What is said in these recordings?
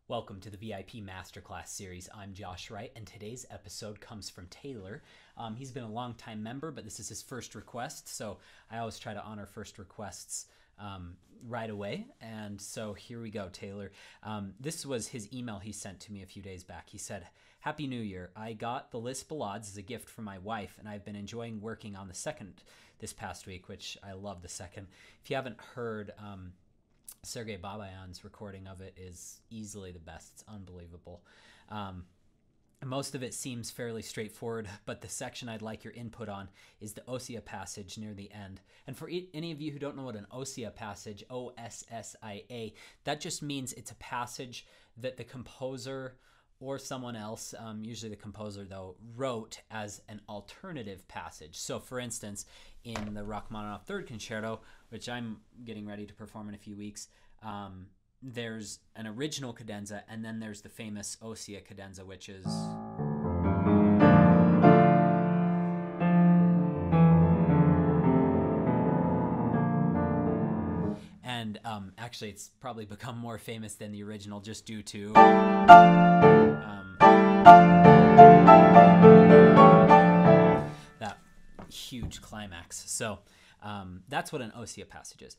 Welcome to the VIP Masterclass series. I'm Josh Wright, and today's episode comes from Taylor. He's been a long-time member, but this is his first request, so I always try to honor first requests right away. And so here we go, Taylor. This was his email he sent to me a few days back. He said, "Happy New Year. I got the Liszt Ballades as a gift from my wife, and I've been enjoying working on the second this past week," which I love the second. If you haven't heard Sergei Babayan's recording of it is easily the best. It's unbelievable. Most of it seems fairly straightforward, but the section I'd like your input on is the Ossia passage near the end. And for any of you who don't know what an Ossia passage, O-S-S-I-A, that just means it's a passage that the composer or someone else, usually the composer though, wrote as an alternative passage. So for instance, in the Rachmaninoff Third Concerto, which I'm getting ready to perform in a few weeks, there's an original cadenza, and then there's the famous Ossia cadenza, which is... And actually, it's probably become more famous than the original just due to... that huge climax. So that's what an Ossia passage is.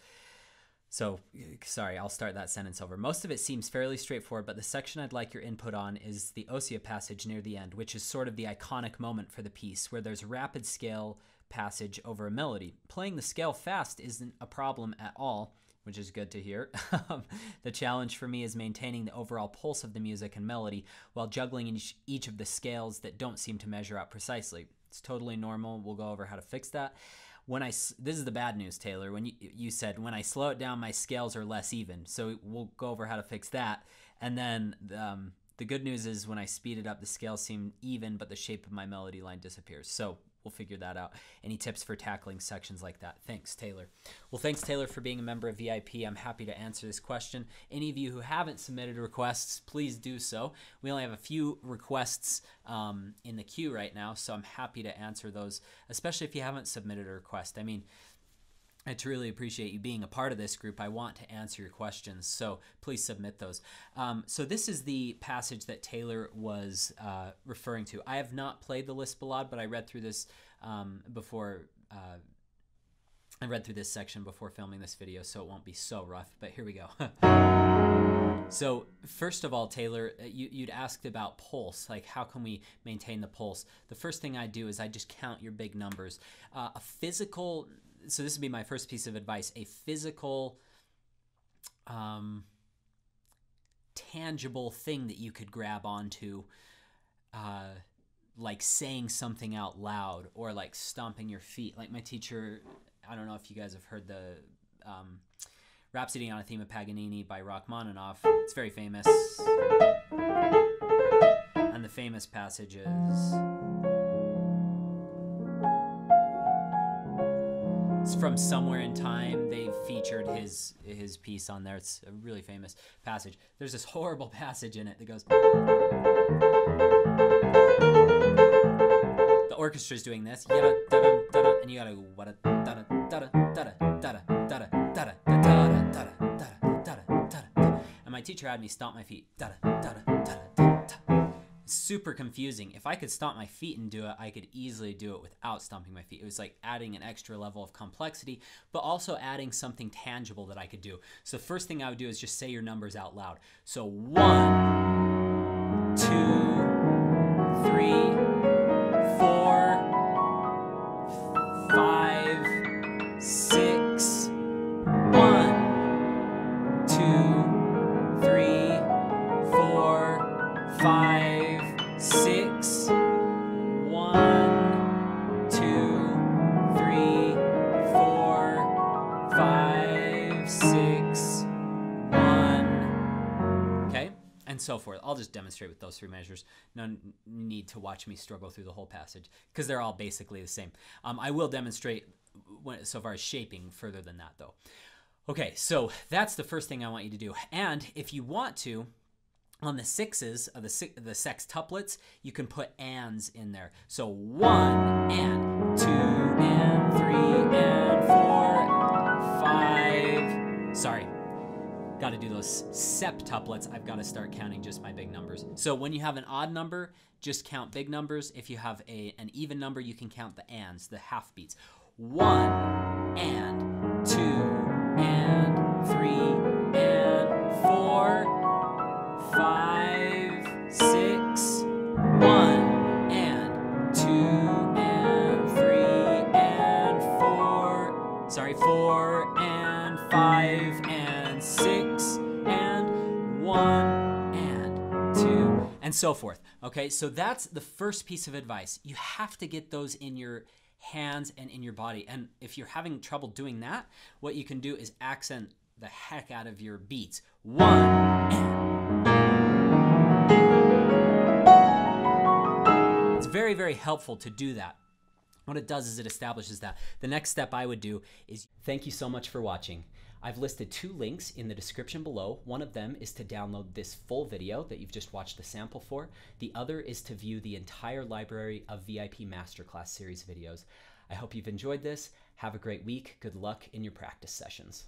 So, sorry, I'll start that sentence over. Most of it seems fairly straightforward, but the section I'd like your input on is the Ossia passage near the end, which is sort of the iconic moment for the piece, where there's a rapid scale passage over a melody. Playing the scale fast isn't a problem at all, which is good to hear. The challenge for me is maintaining the overall pulse of the music and melody while juggling each of the scales that don't seem to measure out precisely. It's totally normal. We'll go over how to fix that. This is the bad news, Taylor. When you said, when I slow it down, my scales are less even. So we'll go over how to fix that. And then the good news is when I speed it up, the scales seem even, but the shape of my melody line disappears. So we'll figure that out. Any tips for tackling sections like that? Thanks, Taylor. Well, thanks, Taylor, for being a member of VIP. I'm happy to answer this question. Any of you who haven't submitted requests, please do so. We only have a few requests in the queue right now, so I'm happy to answer those, especially if you haven't submitted a request. I mean, I truly appreciate you being a part of this group. I want to answer your questions, so please submit those. So this is the passage that Taylor was referring to. I have not played the Liszt Ballade, but I read through this before. I read through this section before filming this video, so it won't be so rough. But here we go. So first of all, Taylor, you'd asked about pulse, like how can we maintain the pulse? The first thing I do is I just count your big numbers. A physical... So this would be my first piece of advice, a physical, tangible thing that you could grab onto, like saying something out loud or like stomping your feet. Like my teacher, I don't know if you guys have heard the Rhapsody on a Theme of Paganini by Rachmaninoff. It's very famous. And the famous passage is... It's from Somewhere in Time. They've featured his piece on there. It's a really famous passage. There's this horrible passage in it that goes... The orchestra's doing this. And you gotta go... And my teacher had me stomp my feet. Super confusing. If I could stomp my feet and do it, I could easily do it without stomping my feet. It was like adding an extra level of complexity, but also adding something tangible that I could do. So the first thing I would do is just say your numbers out loud. So 1, 2, 3, 4, 5, 6. 1, 2, 3, 4, 5, 6. 1, 2, 3, 4, 5, 6. 1. Okay, and so forth. I'll just demonstrate with those three measures. No need to watch me struggle through the whole passage because they're all basically the same. I will demonstrate so far as shaping further than that, though. Okay, so that's the first thing I want you to do. And if you want to, on the sixes of the sextuplets, you can put ands in there. So 1 and 2 and 3 and 4, 5. Sorry. got to do those septuplets. I've got to start counting just my big numbers. So when you have an odd number, just count big numbers. If you have an even number, you can count the ands, the half beats. 1 and 2 and 3 and 4, 5, 6. 1 and 2 and 3 and 4. Sorry, 4 and 5 and 6 and 1 and 2 and so forth. Okay, so that's the first piece of advice. You have to get those in your hands and in your body. And if you're having trouble doing that, what you can do is accent the heck out of your beats. 1 and. It's very, very helpful to do that. What it does is it establishes that. The next step I would do is, thank you so much for watching. I've listed 2 links in the description below. One of them is to download this full video that you've just watched the sample for. The other is to view the entire library of VIP MasterClass series videos. I hope you've enjoyed this. Have a great week. Good luck in your practice sessions.